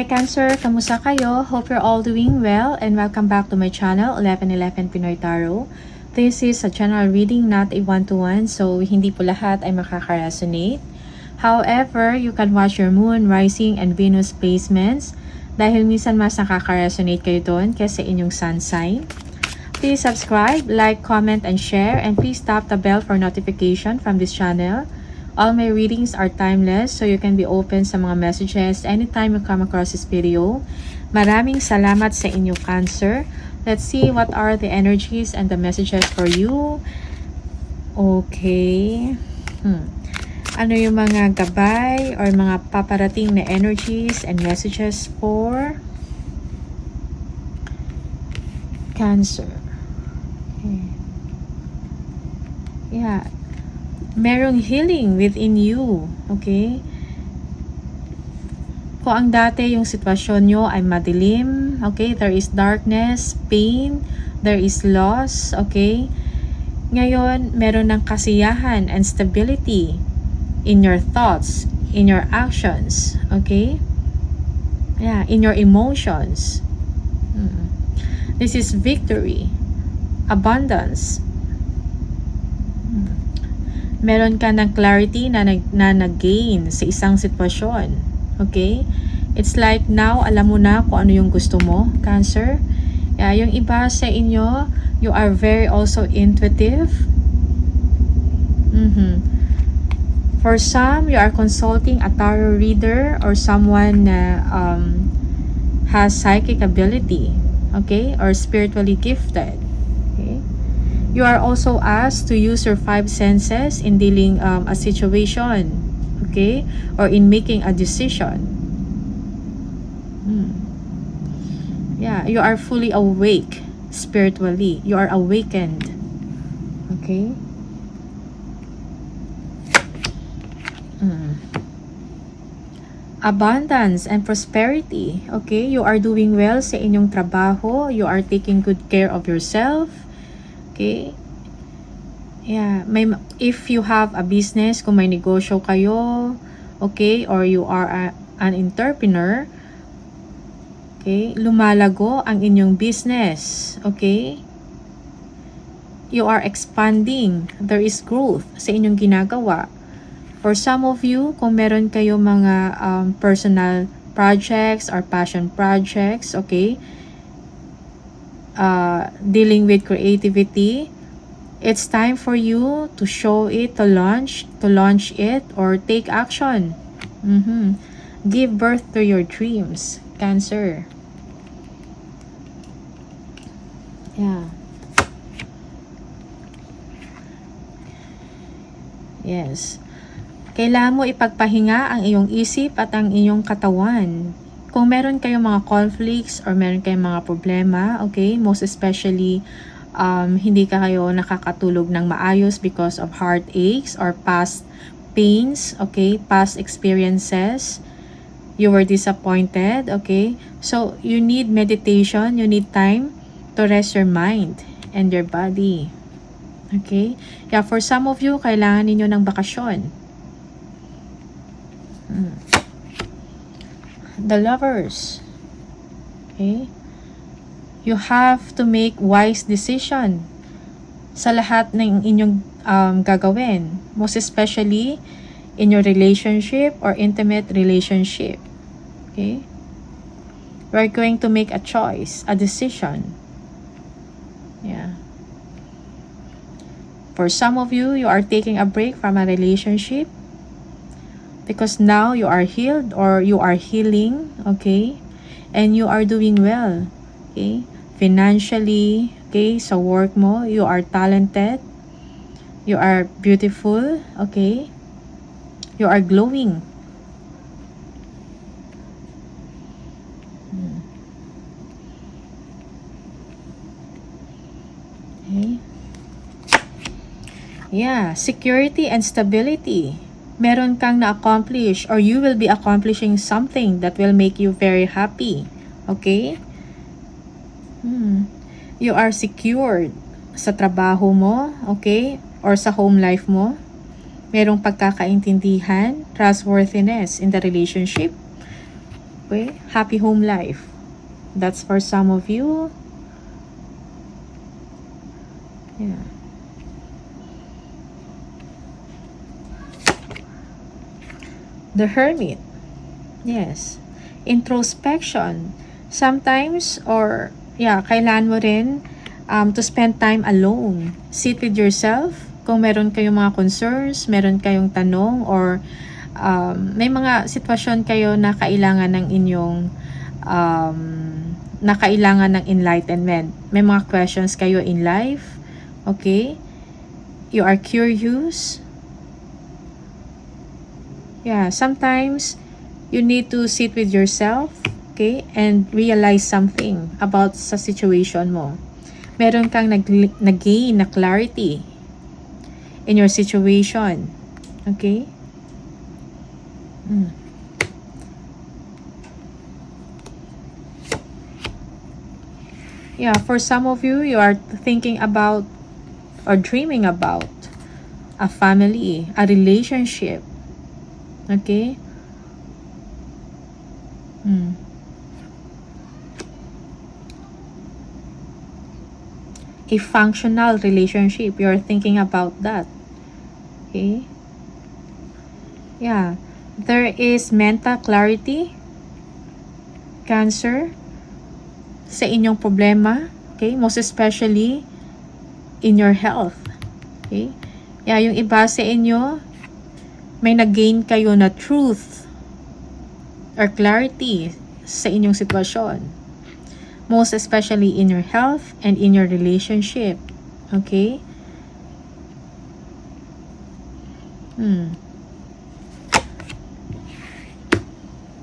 Hi Cancer, kamusta kayo? Hope you're all doing well and welcome back to my channel, 1111 Pinoy Tarot. This is a general reading, not a one-to-one, so hindi po lahat ay makaka-resonate. However, you can watch your moon, rising, and Venus placements dahil minsan mas nakaka-resonate kayo doon kaysa inyong sun sign. Please subscribe, like, comment, and share, and please tap the bell for notification from this channel. All my readings are timeless, so you can be open sa mga messages anytime you come across this video. Maraming salamat sa inyo, Cancer. Let's see what are the energies and the messages for you. Okay. Ano yung mga gabay or mga paparating na energies and messages for Cancer? Okay. Yeah. Merong healing within you. Okay? Kung ang dati yung sitwasyon nyo ay madilim, okay? There is darkness, pain, there is loss, okay? Ngayon, meron ng kasiyahan and stability in your thoughts, in your actions, okay? Yeah, in your emotions. This is victory, abundance. Meron ka ng clarity na nag-gain sa isang sitwasyon. Okay? It's like now, alam mo na kung ano yung gusto mo, Cancer. Yung iba sa inyo, you are very also intuitive. For some, you are consulting a tarot reader or someone na has psychic ability. Okay? Or spiritually gifted. Okay? You are also asked to use your 5 senses in dealing a situation, okay? Or in making a decision. Yeah, you are fully awake spiritually. You are awakened, okay? Abundance and prosperity, okay? You are doing well sa inyong trabaho. You are taking good care of yourself. Okay? Yeah, if you have a business, kung may negosyo kayo, okay, or you are an entrepreneur, okay, lumalago ang inyong business, okay? You are expanding. There is growth sa inyong ginagawa. For some of you, kung meron kayo mga personal projects or passion projects, okay, dealing with creativity, it's time for you to show it, to launch it, or take action. Give birth to your dreams, Cancer. Yeah. Yes. Kailangan mo ipagpahinga ang iyong isip at ang iyong katawan. Kung meron kayong mga conflicts or meron kayong mga problema, okay, most especially hindi kayo nakakatulog ng maayos because of heartaches or past pains, okay, past experiences, you were disappointed, okay, so you need meditation, you need time to rest your mind and your body, okay. Yeah, for some of you, kailangan ninyo ng bakasyon. The Lovers, okay, you have to make wise decision sa lahat ng inyong gagawin, most especially in your relationship or intimate relationship, okay. We're going to make a choice, a decision. Yeah. For some of you, you are taking a break from a relationship because now you are healed or you are healing, okay? And you are doing well, okay? Financially, okay? Sa work mo, you are talented. You are beautiful, okay? You are glowing. Okay? Yeah, security and stability. Meron kang na-accomplish or you will be accomplishing something that will make you very happy. Okay? You are secured sa trabaho mo, okay? Or sa home life mo. Merong pagkakaintindihan, trustworthiness in the relationship. Okay? Happy home life. That's for some of you. Yeah. The Hermit. Yes. Introspection. Sometimes, or yeah, kailan mo rin to spend time alone. Sit with yourself. Kung meron kayong mga concerns, meron kayong tanong, or may mga sitwasyon kayo na kailangan ng inyong na kailangan ng enlightenment. May mga questions kayo in life. Okay? You are curious. Yeah, sometimes you need to sit with yourself, okay, and realize something about sa situation mo. Meron kang nag-gain na clarity in your situation. Okay? Yeah, for some of you, you are thinking about or dreaming about a family, a relationship. Okay? A functional relationship. You're thinking about that. Okay? Yeah. There is mental clarity, Cancer, sa inyong problema. Okay? Most especially in your health. Okay? Yeah, yung iba sa inyo, may nag-gain kayo na truth or clarity sa inyong sitwasyon. Most especially in your health and in your relationship. Okay?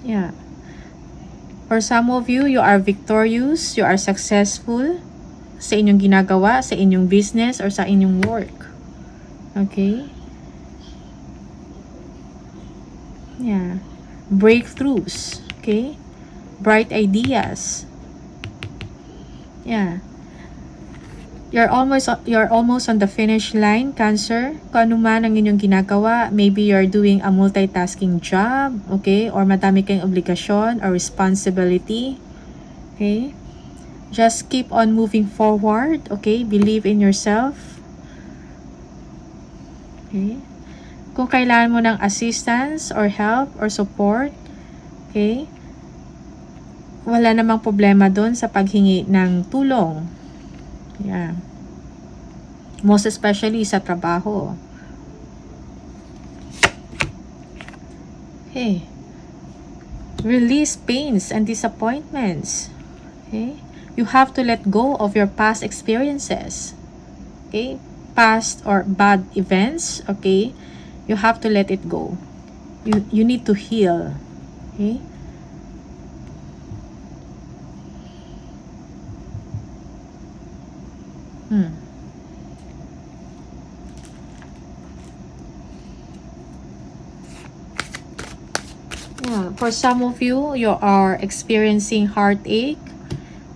Yeah. For some of you, you are victorious, you are successful sa inyong ginagawa, sa inyong business, or sa inyong work. Okay? Yeah. Breakthroughs. Okay? Bright ideas. Yeah. You're almost on the finish line, Cancer. Kung ano man ang inyong ginagawa, maybe you're doing a multitasking job, okay? Or madami kayong obligasyon or responsibility. Okay? Just keep on moving forward, okay? Believe in yourself. Okay? Kung kailangan mo ng assistance or help or support, okay? Wala namang problema doon sa paghingi ng tulong. Yeah. Most especially sa trabaho. Okay. Release pains and disappointments. Okay. You have to let go of your past experiences. Okay. Past or bad events. Okay. You have to let it go. You need to heal. Okay. Yeah, for some of you, you are experiencing heartache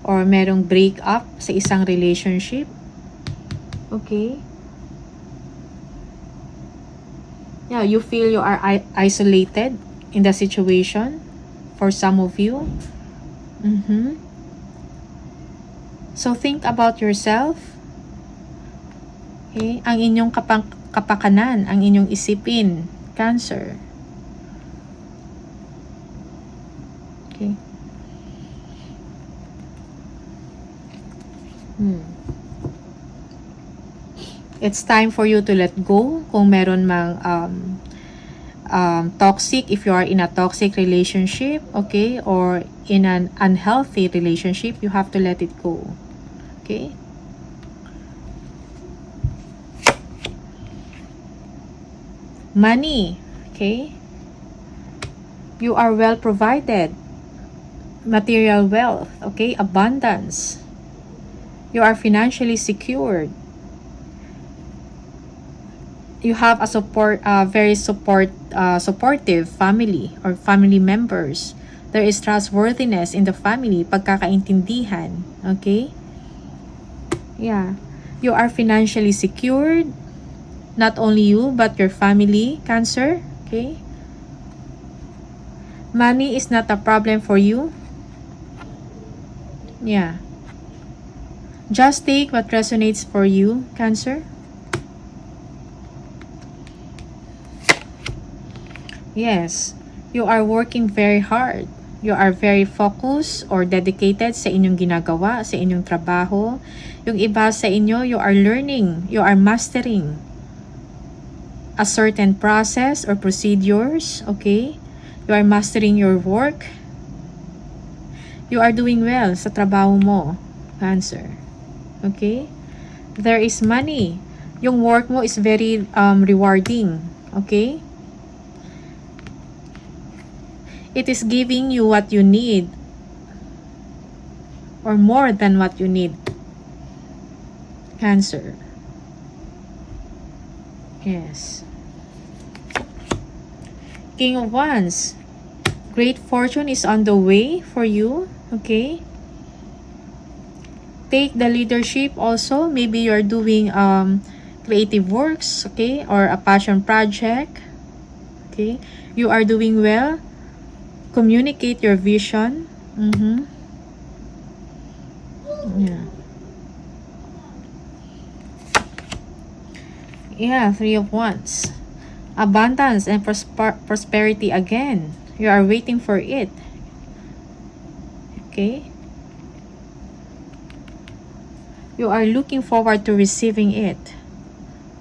or merong break-up sa isang relationship. Okay? Yeah, you feel you are isolated in the situation for some of you. So think about yourself. Okay? Ang inyong kapakanan, ang inyong isipin, Cancer. Okay. It's time for you to let go kung meron mang toxic, if you are in a toxic relationship, okay, or in an unhealthy relationship, you have to let it go. Okay? Money, okay? You are well provided. Material wealth, okay? Abundance. You are financially secured. You have a supportive family or family members. There is trustworthiness in the family, pagkakaintindihan, okay? Yeah. You are financially secured. Not only you, but your family, Cancer, okay? Money is not a problem for you. Yeah. Just take what resonates for you, Cancer. Yes. You are working very hard. You are very focused or dedicated sa inyong ginagawa, sa inyong trabaho. Yung iba sa inyo, you are learning, you are mastering a certain process or procedures, okay? You are mastering your work. You are doing well sa trabaho mo, Cancer. Okay? There is money. Yung work mo is very rewarding, okay? It is giving you what you need or more than what you need, Cancer. Yes. King of Wands. Great fortune is on the way for you, okay? Take the leadership also. Maybe you're doing creative works, okay? Or a passion project, okay? You are doing well. Communicate your vision. Yeah. Yeah, Three of Wands. Abundance and prosperity again. You are waiting for it. Okay? You are looking forward to receiving it.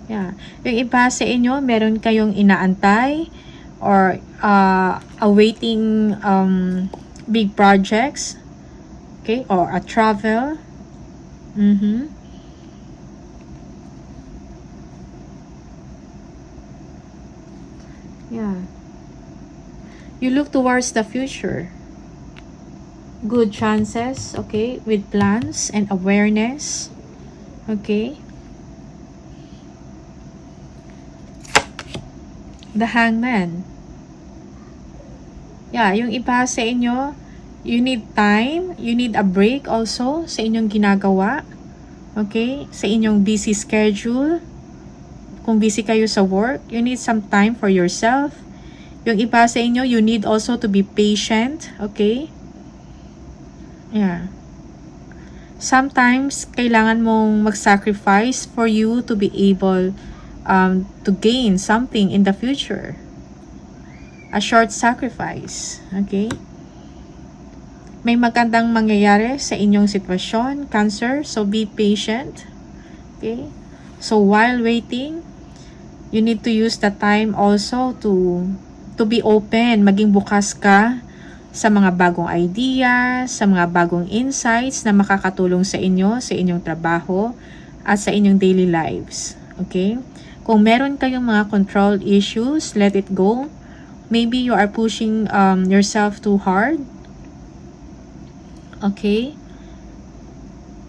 Yeah. Yung iba sa inyo, meron kayong inaantay or awaiting big projects. Okay? Or a travel. Yeah. You look towards the future. Good chances, okay, with plans and awareness. Okay. The Hangman. Yeah, yung iba sa inyo, you need time, you need a break also sa inyong ginagawa. Okay? Sa inyong busy schedule. Kung busy kayo sa work, you need some time for yourself. Yung iba sa inyo, you need also to be patient. Okay? Yeah. Sometimes, kailangan mong mag-sacrifice for you to be able to gain something in the future. A short sacrifice. Okay? May magandang mangyayari sa inyong sitwasyon, Cancer. So, be patient. Okay? So, while waiting, you need to use the time also to be open, maging bukas ka sa mga bagong ideas, sa mga bagong insights na makakatulong sa inyo, sa inyong trabaho, at sa inyong daily lives. Okay? Kung meron kayong mga control issues, let it go. Maybe you are pushing yourself too hard. Okay?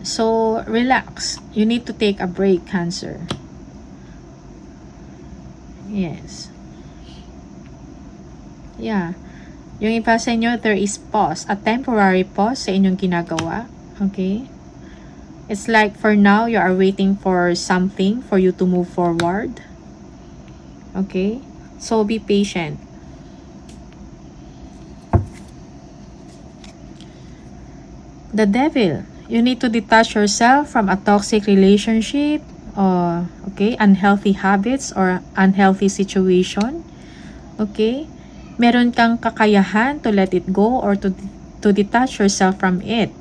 So, relax. You need to take a break, Cancer. Yes. Yeah. Yung iba sa inyo, there is pause. A temporary pause sa inyong ginagawa. Okay? It's like for now, you are waiting for something for you to move forward. Okay? So, be patient. The Devil. You need to detach yourself from a toxic relationship, okay, unhealthy habits or unhealthy situation. Okay? Meron kang kakayahan to let it go or to detach yourself from it.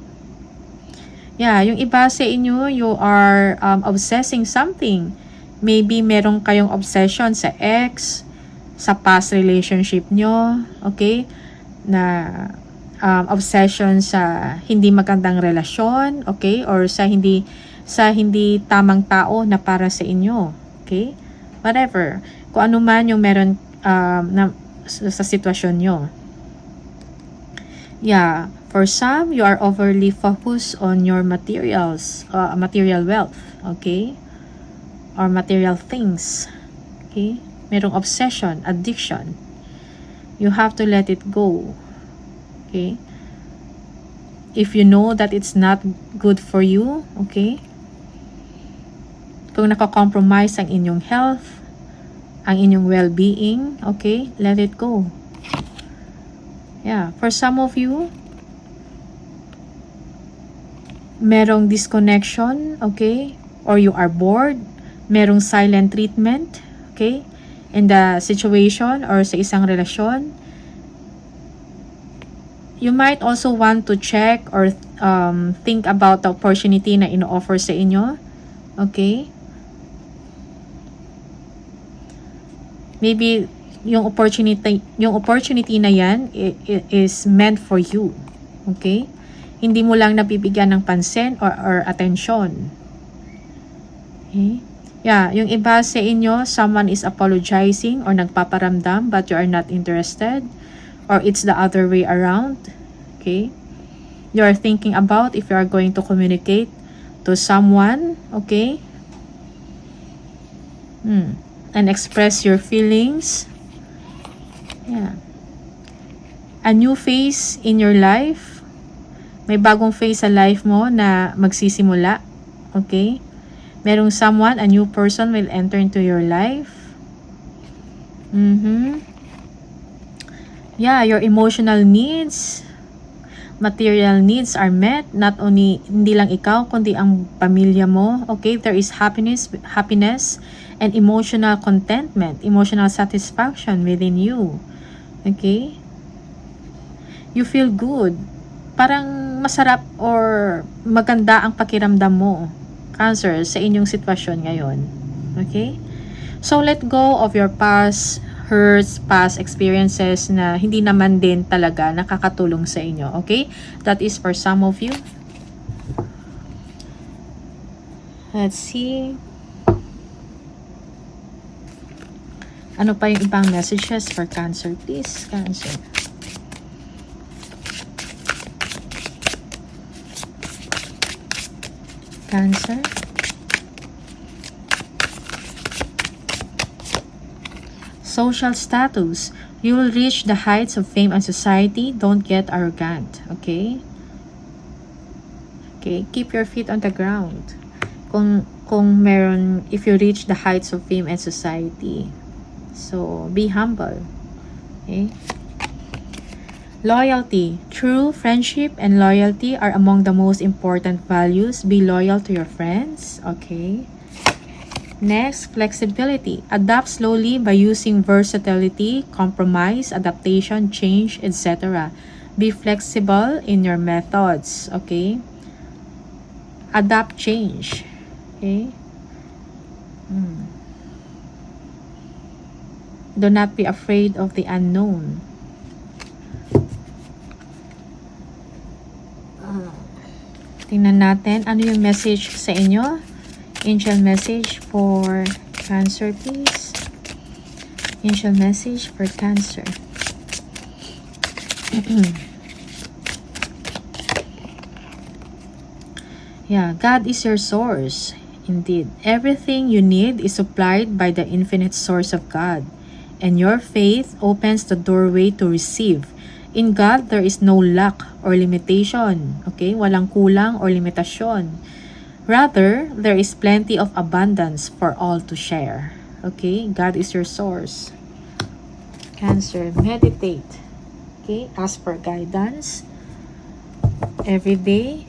Yeah, yung iba sa inyo, you are obsessing something. Maybe meron kayong obsession sa ex, sa past relationship nyo, okay? Na obsession sa hindi magandang relasyon, okay? Or sa hindi tamang tao na para sa inyo, okay? Whatever. Kung ano man yung meron sa sitwasyon nyo. Yeah, for some, you are overly focused on your materials, material wealth, okay? Or material things, okay? Merong obsession, addiction. You have to let it go, okay? If you know that it's not good for you, okay? Kung nakakompromise ang inyong health, ang inyong well-being, okay? Let it go. Yeah, for some of you, merong disconnection, okay? Or you are bored, merong silent treatment, okay? In the situation or sa isang relasyon. You might also want to check or think about the opportunity na ino-offer sa inyo, okay? Maybe yung opportunity na yan is meant for you, okay? Hindi mo lang nabibigyan ng pansin or atensyon. Okay? Yeah, yung iba sa inyo, someone is apologizing or nagpaparamdam but you are not interested, or it's the other way around. Okay? You are thinking about if you are going to communicate to someone, okay? And express your feelings. Yeah. A new phase in your life. May bagong phase sa life mo na magsisimula. Okay? Merong someone, a new person will enter into your life. Yeah, your emotional needs, material needs are met. Not only, hindi lang ikaw, kundi ang pamilya mo. Okay? There is happiness and emotional contentment, emotional satisfaction within you. Okay? You feel good. Parang masarap or maganda ang pakiramdam mo, Cancer, sa inyong sitwasyon ngayon. Okay? So, let go of your past hurts, past experiences na hindi naman din talaga nakakatulong sa inyo. Okay? That is for some of you. Let's see. Ano pa yung ibang messages for Cancer, please? Cancer. Cancer. Social status. You will reach the heights of fame and society. Don't get arrogant. Okay? Okay, keep your feet on the ground. If you reach the heights of fame and society. So, be humble. Okay? Loyalty. True friendship and loyalty are among the most important values. Be loyal to your friends. Okay. Next, flexibility. Adapt slowly by using versatility, compromise, adaptation, change, etc. Be flexible in your methods. Okay. Adapt, change. Okay. Do not be afraid of the unknown. Tingnan natin ano yung message sa inyo. Angel message for Cancer, please. Angel message for Cancer. Yeah, God is your source. Indeed, everything you need is supplied by the infinite source of God. And your faith opens the doorway to receive. In God, there is no lack or limitation. Okay? Walang kulang or limitasyon. Rather, there is plenty of abundance for all to share. Okay? God is your source. Cancer, meditate. Okay? Ask for guidance every day.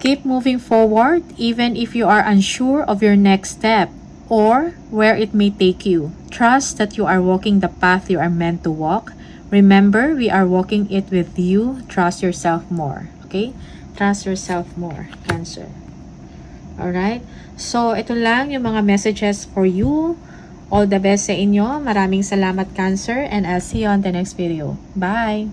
Keep moving forward even if you are unsure of your next step or where it may take you. Trust that you are walking the path you are meant to walk. Remember, we are walking it with you. Trust yourself more. Okay? Trust yourself more, Cancer. Alright? So, ito lang yung mga messages for you. All the best sa inyo. Maraming salamat, Cancer. And I'll see you on the next video. Bye!